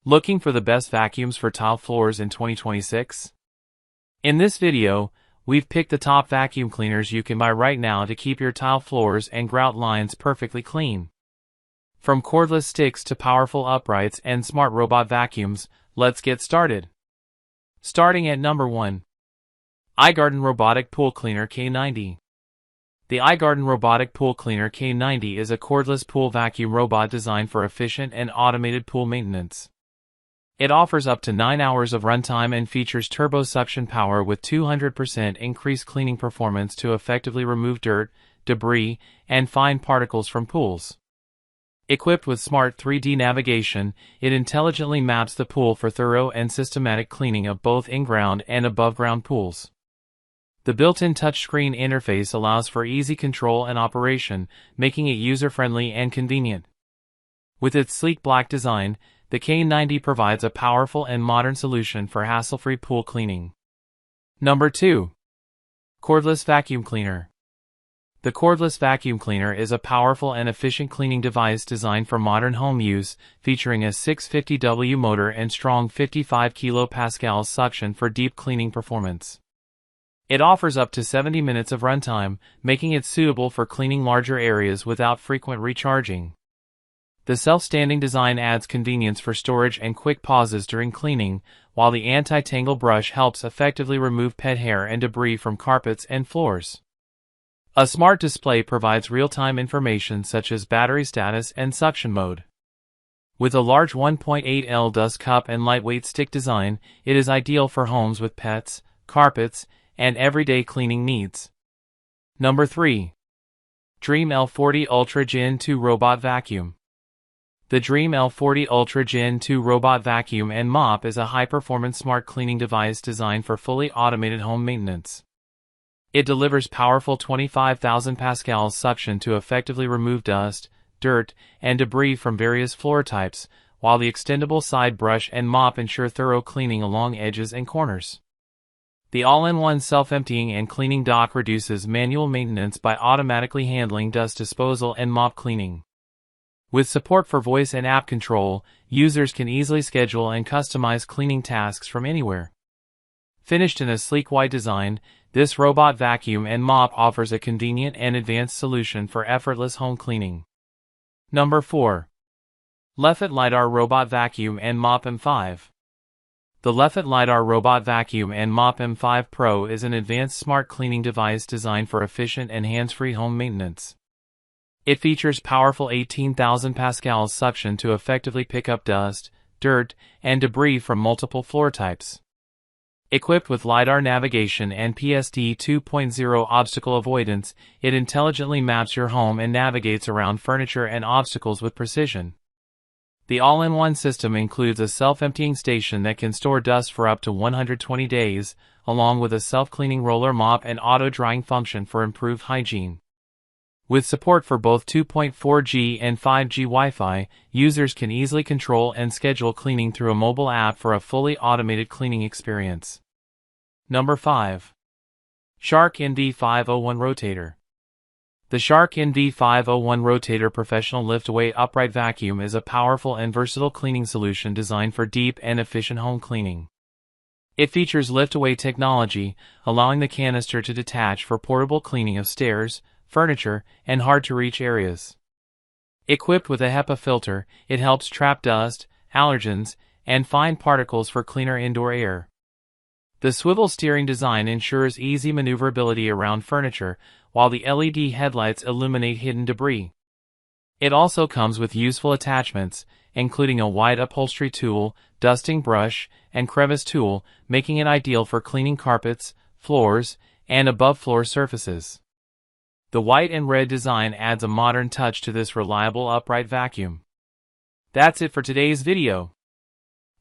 Looking for the best vacuums for tile floors in 2026? In this video, we've picked the top vacuum cleaners you can buy right now to keep your tile floors and grout lines perfectly clean. From cordless sticks to powerful uprights and smart robot vacuums, let's get started. Starting at number 1. iGarden Robotic Pool Cleaner K90. The iGarden Robotic Pool Cleaner K90 is a cordless pool vacuum robot designed for efficient and automated pool maintenance. It offers up to 9 hours of runtime and features turbo suction power with 200% increased cleaning performance to effectively remove dirt, debris, and fine particles from pools. Equipped with smart 3D navigation, it intelligently maps the pool for thorough and systematic cleaning of both in-ground and above-ground pools. The built-in touchscreen interface allows for easy control and operation, making it user-friendly and convenient. With its sleek black design, the K90 provides a powerful and modern solution for hassle-free pool cleaning. Number 2. Cordless Vacuum Cleaner. The cordless vacuum cleaner is a powerful and efficient cleaning device designed for modern home use, featuring a 650W motor and strong 55 kPa suction for deep cleaning performance. It offers up to 70 minutes of runtime, making it suitable for cleaning larger areas without frequent recharging. The self-standing design adds convenience for storage and quick pauses during cleaning, while the anti-tangle brush helps effectively remove pet hair and debris from carpets and floors. A smart display provides real-time information such as battery status and suction mode. With a large 1.8L dust cup and lightweight stick design, it is ideal for homes with pets, carpets, and everyday cleaning needs. Number 3. DREAME L40 Ultra Gen 2 Robot Vacuum. The DREAME L40 Ultra Gen 2 Robot Vacuum and Mop is a high-performance smart cleaning device designed for fully automated home maintenance. It delivers powerful 25,000 pascals suction to effectively remove dust, dirt, and debris from various floor types, while the extendable side brush and mop ensure thorough cleaning along edges and corners. The all-in-one self-emptying and cleaning dock reduces manual maintenance by automatically handling dust disposal and mop cleaning. With support for voice and app control, users can easily schedule and customize cleaning tasks from anywhere. Finished in a sleek white design, this robot vacuum and mop offers a convenient and advanced solution for effortless home cleaning. Number 4. Lefant LiDAR Robot Vacuum and Mop M5. The Lefant LiDAR Robot Vacuum and Mop M5 Pro is an advanced smart cleaning device designed for efficient and hands-free home maintenance. It features powerful 18,000 pascals suction to effectively pick up dust, dirt, and debris from multiple floor types. Equipped with LiDAR navigation and PSD 2.0 obstacle avoidance, it intelligently maps your home and navigates around furniture and obstacles with precision. The all-in-one system includes a self-emptying station that can store dust for up to 120 days, along with a self-cleaning roller mop and auto-drying function for improved hygiene. With support for both 2.4G and 5G Wi-Fi, users can easily control and schedule cleaning through a mobile app for a fully automated cleaning experience. Number 5. Shark NV501 Rotator. The Shark NV501 Rotator Professional Lift-Away Upright Vacuum is a powerful and versatile cleaning solution designed for deep and efficient home cleaning. It features lift-away technology, allowing the canister to detach for portable cleaning of stairs, furniture, and hard-to-reach areas. Equipped with a HEPA filter, it helps trap dust, allergens, and fine particles for cleaner indoor air. The swivel steering design ensures easy maneuverability around furniture, while the LED headlights illuminate hidden debris. It also comes with useful attachments, including a wide upholstery tool, dusting brush, and crevice tool, making it ideal for cleaning carpets, floors, and above-floor surfaces. The white and red design adds a modern touch to this reliable upright vacuum. That's it for today's video.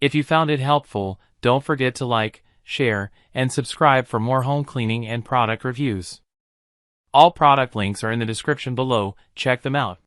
If you found it helpful, don't forget to like, share, and subscribe for more home cleaning and product reviews. All product links are in the description below, check them out.